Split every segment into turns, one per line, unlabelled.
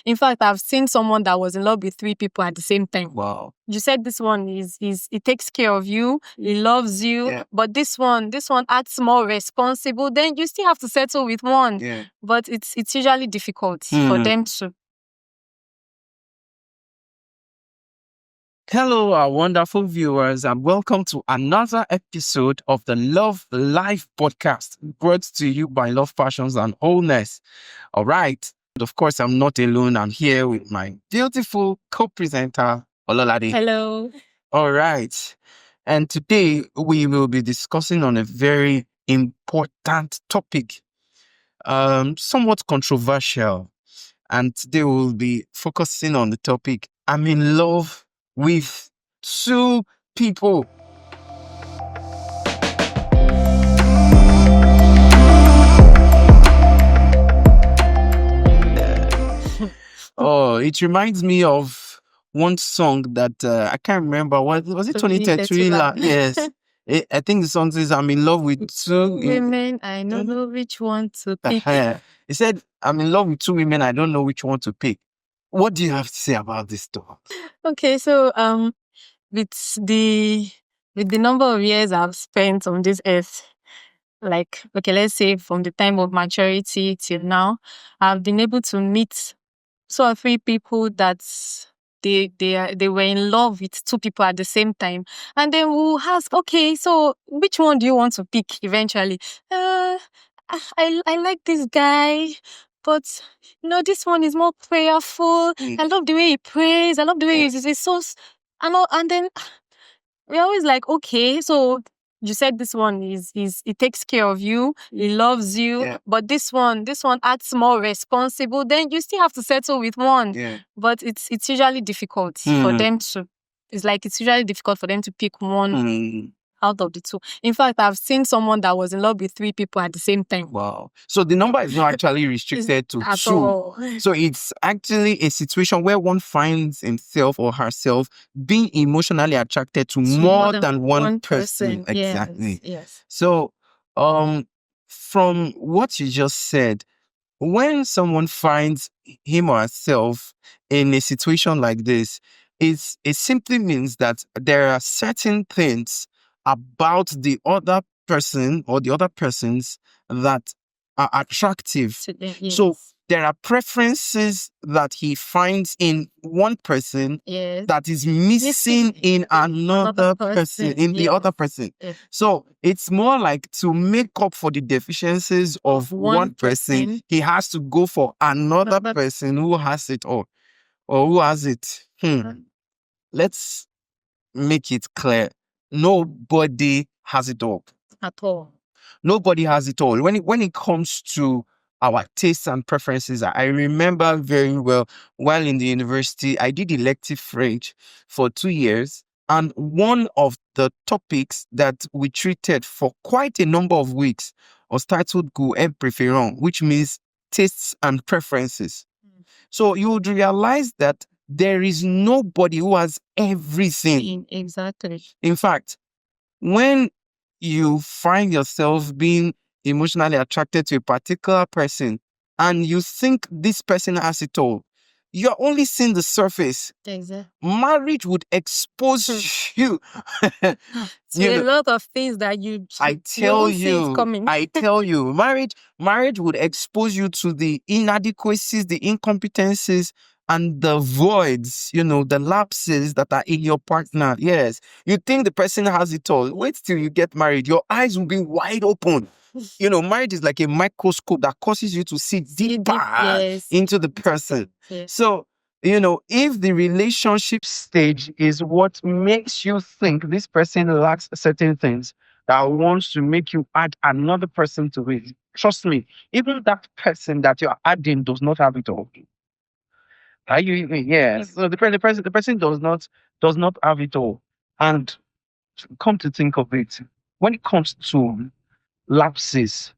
In fact, I've seen someone that was in love with 3 people at the same time.
Wow.
You said this one is it takes care of you, he loves you,
Yeah.
but this one acts more responsible. Then you still have to settle with one.
Yeah.
But it's usually difficult for them to.
Hello, our wonderful viewers, and welcome to another episode of the Love Life podcast, brought to you by Love, Passions, and Wholeness. All right. Of course, I'm not alone. I'm here with my beautiful co-presenter, Ololade.
Hello.
All right. And today we will be discussing on a very important topic, somewhat controversial. And today we'll be focusing on the topic, I'm in love with 2 people. Oh, it reminds me of one song that I can't remember. What was it? 2023? Yes. I think the song says, I'm in love with 2
women. I don't know which one to pick.
He said, I'm in love with 2 women. I don't know which one to pick. What do you have to say about this talk?
Okay, so with the number of years I've spent on this earth, like, okay, let's say from the time of maturity till now, I've been able to meet 2 or 3 people that they were in love with 2 people at the same time, and then we'll ask, okay, so which one do you want to pick eventually? I like this guy, but this one is more prayerful. I love the way he prays. I love the way he's so and then we're always like, okay, so you said this one is it takes care of you, he loves you, but this one acts more responsible. Then you still have to settle with one. But it's usually difficult for them to. It's usually difficult for them to pick one out of the 2. In fact, I've seen someone that was in love with 3 people at the same time.
Wow. So the number is not actually restricted to 2.
All.
So it's actually a situation where one finds himself or herself being emotionally attracted to more than one person. Exactly.
Yes.
So from what you just said, when someone finds him or herself in a situation like this, it simply means that there are certain things about the other person or the other persons that are attractive.
Yes.
So there are preferences that he finds in one person that is missing in another person, in the other person. So it's more like to make up for the deficiencies of one person, he has to go for another person who has it all, or who has it. Let's make it clear. Nobody has it all.
At all.
Nobody has it all. When it comes to our tastes and preferences, I remember very well while in the university, I did elective French for 2 years. And one of the topics that we treated for quite a number of weeks was titled Goût et préférence, which means tastes and preferences. So you would realize that there is nobody who has everything.
Exactly.
In fact, when you find yourself being emotionally attracted to a particular person and you think this person has it all, you're only seeing the surface.
Exactly.
Marriage would expose you
to a lot of things that you
tell
you coming.
I tell you, marriage would expose you to the inadequacies, the incompetencies, and the voids, the lapses that are in your partner. Yes. You think the person has it all. Wait till you get married. Your eyes will be wide open. Marriage is like a microscope that causes you to see deeper into the person. Yes. So, if the relationship stage is what makes you think this person lacks certain things that wants to make you add another person to it, trust me, even that person that you're adding does not have it all. Are you? Yes. So the person does not have it all. And come to think of it, when it comes to lapses,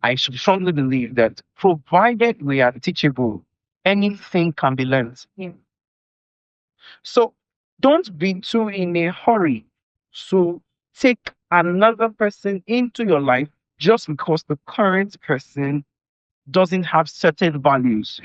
I should strongly believe that provided we are teachable, anything can be learned. So don't be too in a hurry to take another person into your life just because the current person doesn't have certain values.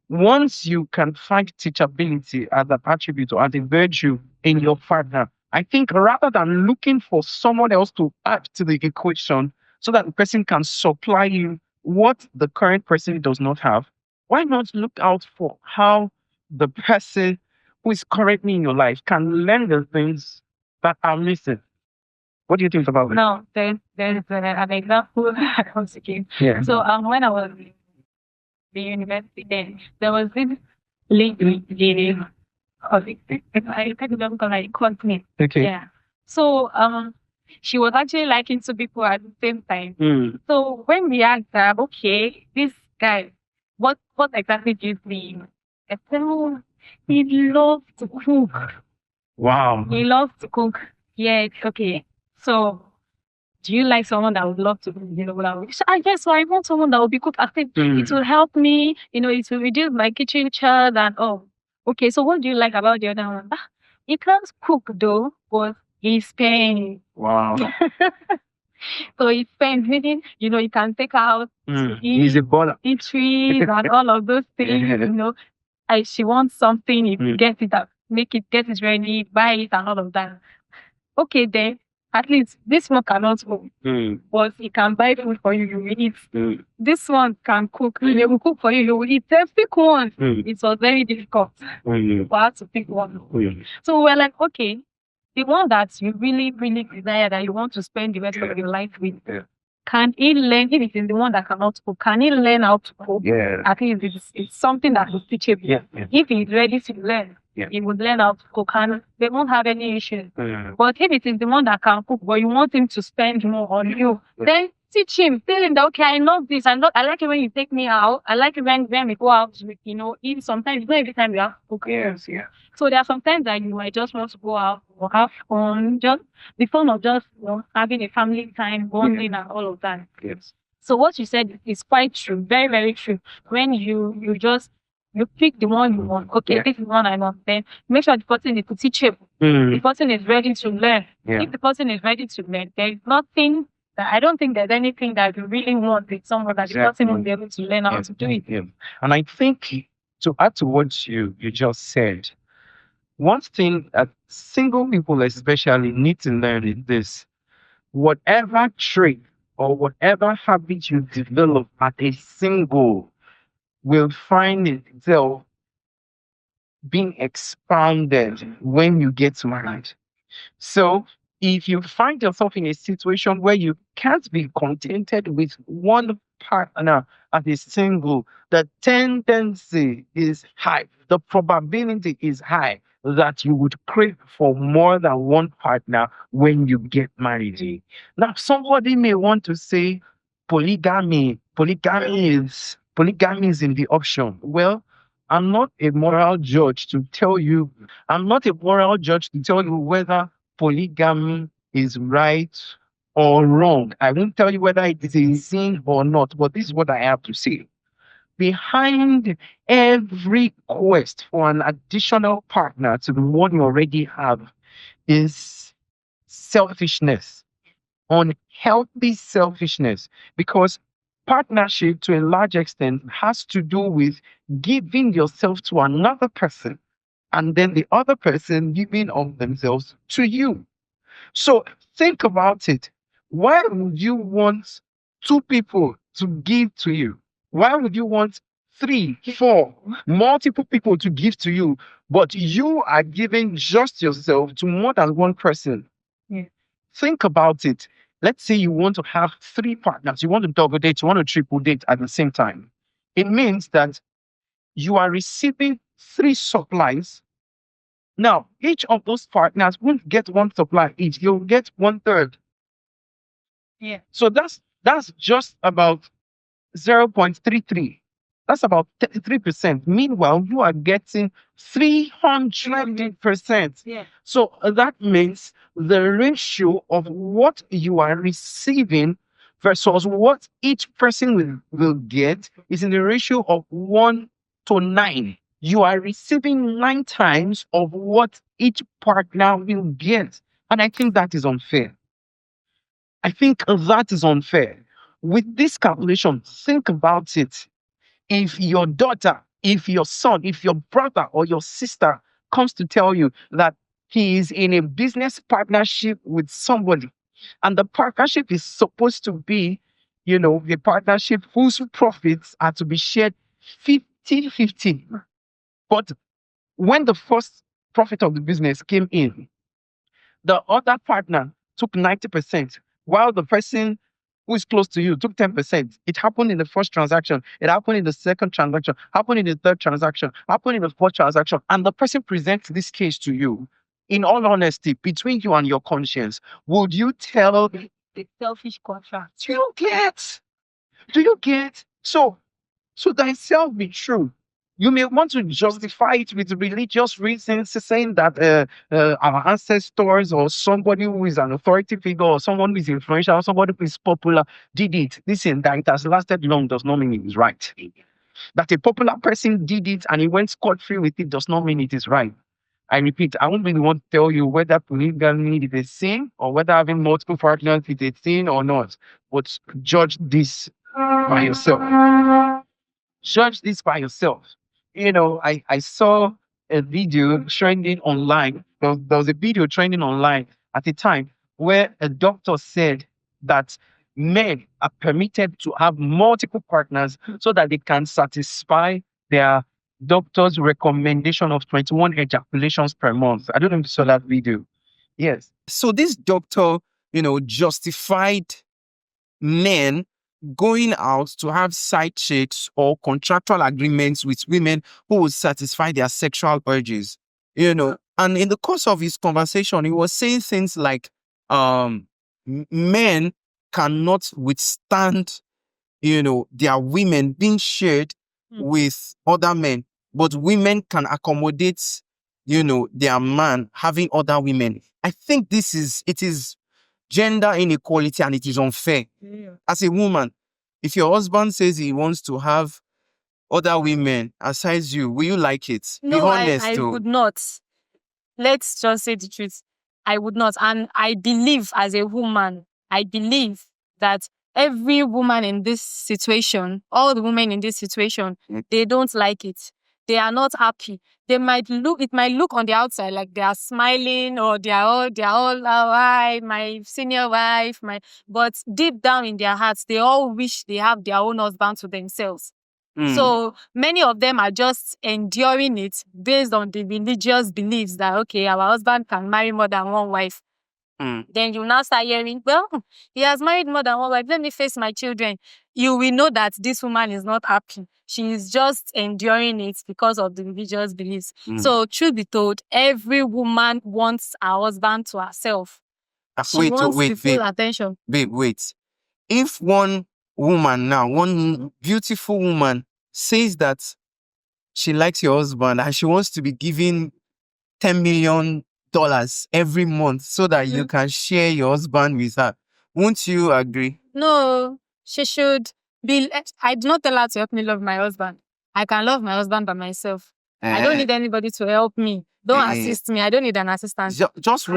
Once you can find teachability as an attribute or as a virtue in your partner, I think rather than looking for someone else to add to the equation so that the person can supply you what the current person does not have, why not look out for how the person who is currently in your life can learn the things that are missing? What do you think about it? No, there's an example I was thinking. Yeah. So when I was in the university, then there was this lady, I can't remember like called me. Okay. Yeah. So she was actually liking two people at the same time. Mm. So when we asked her, okay, this guy, what exactly do you see? I said, oh, he loves to cook. Wow. He loves to cook. Yeah, okay. So do you like someone that would love to be, like, I guess so. I want someone that will be cook. I think it will help me, it will reduce my kitchen chores and okay, so what do you like about the other one? Ah, he can't cook though, but he's paying. Wow. So he spends meaning, you can take out to he's a baller. Eat trees and all of those things, she wants something, you get it up, make it, get it ready, buy it and all of that. Okay, then at least this one cannot cook, but he can buy food for you, you will eat. This one can cook, they will cook for you, you will eat. Then pick one. It was very difficult for us to pick one. So we're like, okay, the one that you really, really desire that you want to spend the rest of your life with. Can he learn, if it is the one that cannot cook, can he learn how to cook? Yeah. I think it's something that is teachable. Yeah. If he's ready to learn, he would learn how to cook and they won't have any issues. But if it is the one that can cook, but you want him to spend more on you, then teach him. Tell him that, okay, I love this. I like it when you take me out. I like it when we go out with, eat sometimes, not every time you have to cook. Yes, yeah. So there are sometimes that you might just want to go out or have fun, just the fun of just having a family time, bonding and all of that. Yes. So what you said is quite true, very, very true. When you just you pick the one you want. Okay, this is one I want. Then make sure the person is teachable. The person is ready to learn. Yeah. If the person is ready to learn, there is nothing that I don't think there's anything that you really want with someone that the person won't be able to learn how to do it. Yeah. And I think to add to what you just said, one thing that single people especially need to learn is this: whatever trait or whatever habit you develop as a single will find itself being expanded when you get married. So if you find yourself in a situation where you can't be contented with one partner as a single, the tendency is high, the probability is high that you would crave for more than one partner when you get married. Now, somebody may want to say polygamy is in the option. Well, I'm not a moral judge to tell you, whether polygamy is right or wrong. I won't tell you whether it is a sin or not, but this is what I have to say. Behind every quest for an additional partner to the one you already have is selfishness, unhealthy selfishness, because partnership to a large extent has to do with giving yourself to another person and then the other person giving of themselves to you. So think about it. Why would you want two people to give to you? Why would you want three, four, multiple people to give to you, but you are giving just yourself to more than one person? Yeah. Think about it. Let's say you want to have three partners, you want to double date, you want to triple date at the same time. It means that you are receiving three supplies. Now, each of those partners won't get one supply each. You'll get one third. Yeah. So that's just about 0.33. That's about 33%. Meanwhile, you are getting 300%. Yeah. So that means the ratio of what you are receiving versus what each person will get is in the ratio of 1 to 9. You are receiving 9 times of what each partner will get. And I think that is unfair. I think that is unfair. With this calculation, think about it. If your daughter if your son, if your brother or your sister comes to tell you that he is in a business partnership with somebody, and the partnership is supposed to be, the partnership whose profits are to be shared 50-50. But when the first profit of the business came in, the other partner took 90%, while the person who is close to you took 10%. It happened in the first transaction. It happened in the second transaction, happened in the third transaction, happened in the fourth transaction. And the person presents this case to you. In all honesty, between you and your conscience, would you tell the selfish contract? Do you get? So thyself be true. You may want to justify it with religious reasons, saying that our ancestors or somebody who is an authority figure or someone who is influential or somebody who is popular did it. Listen, that it has lasted long does not mean it is right. That a popular person did it and he went scot-free with it does not mean it is right. I repeat, I won't really want to tell you whether polygamy is a sin or whether having multiple partners is a sin or not. But judge this by yourself. Judge this by yourself. I saw a video trending online. There was a video trending online at a time where a doctor said that men are permitted to have multiple partners so that they can satisfy their doctor's recommendation of 21 ejaculations per month. I don't know if you saw that video. Yes. So this doctor, justified men going out to have side chicks or contractual agreements with women who would satisfy their sexual urges. And in the course of his conversation, he was saying things like, men cannot withstand, their women being shared with other men, but women can accommodate, their man having other women. I think it is gender inequality and it is unfair. Yeah. As a woman, if your husband says he wants to have other women aside you, will you like it?
No, be honest, I would not. Let's just say the truth. I would not. And I believe as a woman, I believe that every woman in this situation, all the women in this situation, they don't like it. They are not happy. It might look on the outside like they are smiling or they are all hi, my senior wife, but deep down in their hearts, they all wish they have their own husband to themselves. So many of them are just enduring it based on the religious beliefs that, okay, our husband can marry more than one wife. Then you now start hearing, well, he has married more than one wife. Let me face my children. You will know that this woman is not happy. She is just enduring it because of the religious beliefs. So, truth be told, every woman wants her husband to herself. She wants the full attention.
Babe, wait. If one woman now, one beautiful woman says that she likes your husband and she wants to be giving $10 million every month so that you can share your husband with her, won't you agree?
No, she should be. I do not tell her to help me love my husband. I can love my husband by myself. I don't need anybody to help me. Don't assist me. I don't need an assistant.
Just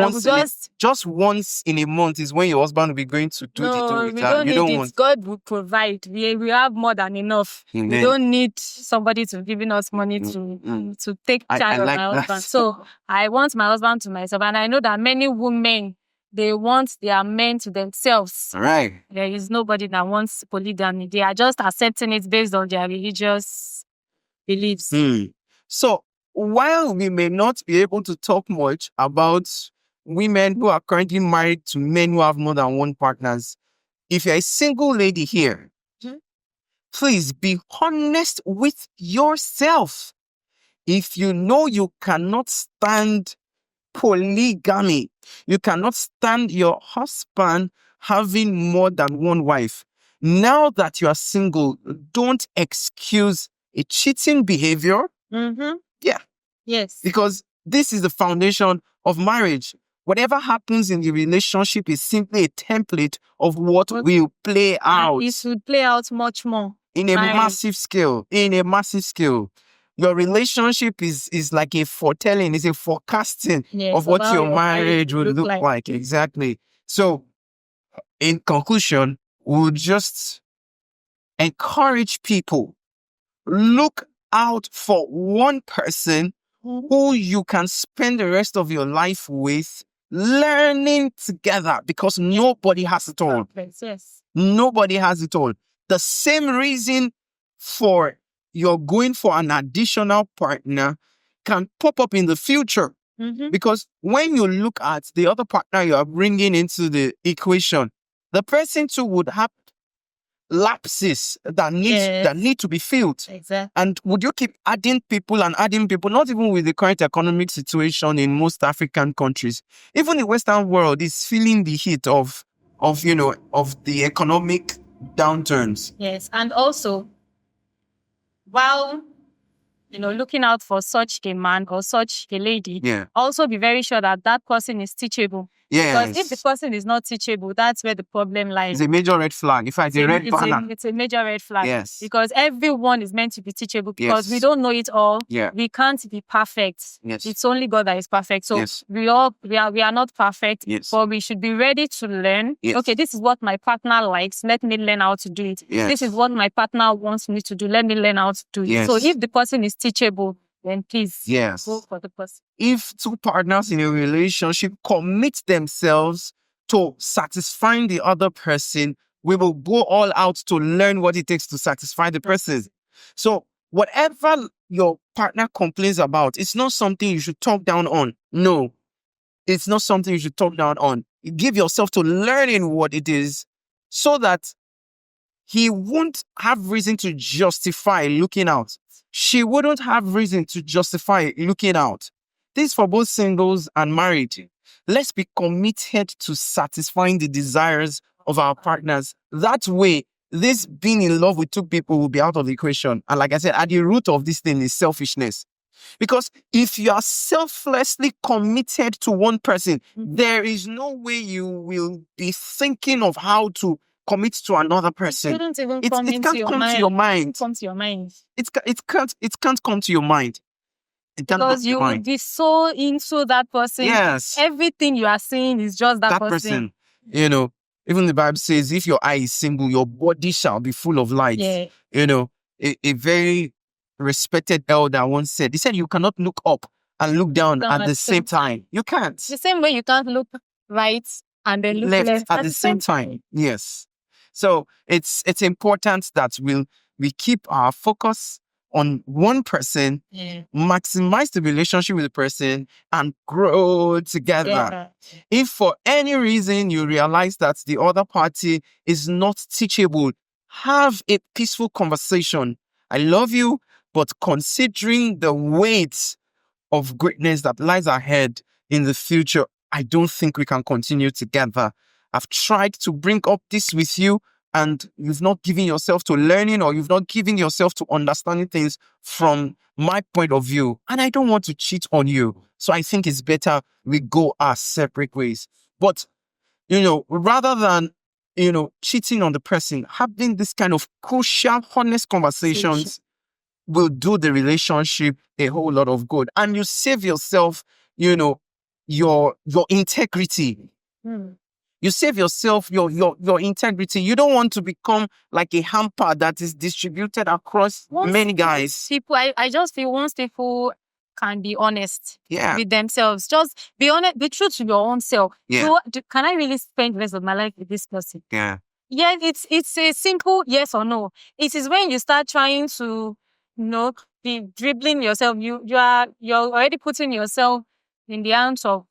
once in a month is when your husband will be going to do the do with
we
her.
don't
You
need
don't
it.
want.
God will provide. We have more than enough. We don't need somebody to giving us money to take charge of my husband. So I want my husband to myself, and I know that many women, they want their men to themselves.
Right.
There is nobody that wants polygamy. They are just accepting it based on their religious beliefs.
So while we may not be able to talk much about women who are currently married to men who have more than one partners, if you're a single lady here, please be honest with yourself. If you know you cannot stand polygamy, you cannot stand your husband having more than one wife, now that you are single, don't excuse a cheating behavior. Yeah.
Yes.
Because this is the foundation of marriage. Whatever happens in the relationship is simply a template of what will play out.
It will play out much more.
In a massive scale. Your relationship is like a foretelling, is a forecasting of what your marriage would look like. Exactly. So, in conclusion, we'll just encourage people, look out for one person who you can spend the rest of your life with, learning together, because nobody has it all.
Yes.
Nobody has it all. The same reason for you're going for an additional partner can pop up in the future. Because when you look at the other partner you are bringing into the equation, the person too would have lapses that need to be filled.
Exactly.
And would you keep adding people, not even with the current economic situation in most African countries? Even the Western world is feeling the heat of the economic downturns.
Yes. And also, while looking out for such a man or such a lady, also be very sure that that person is teachable.
Yes.
Because if the person is not teachable, that's where the problem lies.
It's a major red flag. In fact,
It's a major red flag.
Yes.
Because everyone is meant to be teachable, because
Yes.
we don't know it all.
Yeah.
We can't be perfect.
Yes.
It's only God that is perfect. So
Yes.
we are not perfect.
Yes.
But we should be ready to learn.
Yes.
Okay, this is what my partner likes. Let me learn how to do it.
Yes.
This is what my partner wants me to do. Let me learn how to do it.
Yes.
So if the person is teachable, then please go for the person.
If two partners in a relationship commit themselves to satisfying the other person, we will go all out to learn what it takes to satisfy the person. So whatever your partner complains about, it's not something you should talk down on. No, it's not something you should talk down on. You give yourself to learning what it is, so that he won't have reason to justify looking out. She wouldn't have reason to justify looking out. This is for both singles and married. Let's be committed to satisfying the desires of our partners. That way, this being in love with two people will be out of the equation. And like I said, at the root of this thing is selfishness. Because if you are selflessly committed to one person, there is no way you will be thinking of how to commit to another person.
It can't even
It
come
can't
into
come to your mind.
Come to your mind.
It can't come to your mind.
Because you would be so into that person.
Yes.
Everything you are seeing is just that person.
Even the Bible says, if your eye is single, your body shall be full of light.
Yeah.
A very respected elder once said, he said, you cannot look up and look down at the same time. You can't.
The same way you can't look right and then look left
at the same time. Yes. So it's important that we keep our focus on one person, maximize the relationship with the person, and grow together.
Yeah.
If for any reason you realize that the other party is not teachable, have a peaceful conversation. I love you, but considering the weight of greatness that lies ahead in the future, I don't think we can continue together. I've tried to bring up this with you, and you've not given yourself to learning, or you've not given yourself to understanding things from my point of view. And I don't want to cheat on you. So I think it's better we go our separate ways. But, rather than, cheating on the person, having this kind of crucial, honest conversations will do the relationship a whole lot of good. And you save yourself, your integrity. You save yourself your integrity. You don't want to become like a hamper that is distributed across many guys.
People, I just feel once people can be honest with themselves, just be honest, be true to your own self.
Yeah.
Can I really spend the rest of my life with this person?
Yeah.
Yeah, it's a simple yes or no. It is when you start trying to, be dribbling yourself. You're already putting yourself in the hands of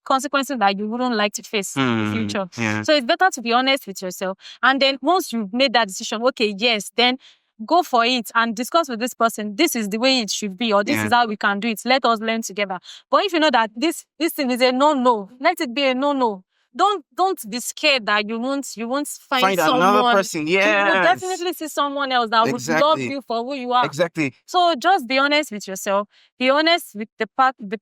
consequences that you wouldn't like to face in the future.
Yeah.
So it's better to be honest with yourself. And then once you've made that decision, okay, yes, then go for it and discuss with this person. This is the way it should be, or this is how we can do it. Let us learn together. But if you know that this thing is a no, let it be a no. Don't be scared that you won't find someone,
another person.
You will definitely see someone else that would love you for who you are.
Exactly.
So just be honest with yourself. Be honest with the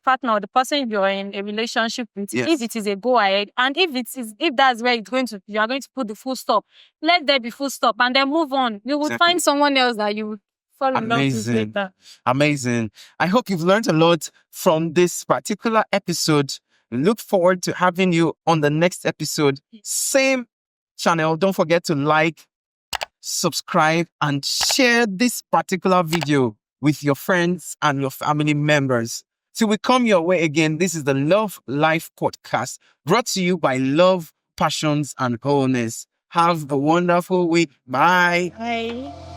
partner or the person you're in a relationship with.
Yes.
If it is a go ahead, and if that's where you are going to put the full stop, let there be full stop and then move on. You will find someone else that you would fall in love with later.
Amazing. I hope you've learned a lot from this particular episode. Look forward to having you on the next episode. Same channel. Don't forget to like, subscribe, and share this particular video with your friends and your family members. Till we come your way again, this is the Love Life Podcast brought to you by Love, Passions, and Wholeness. Have a wonderful week. Bye.
Bye.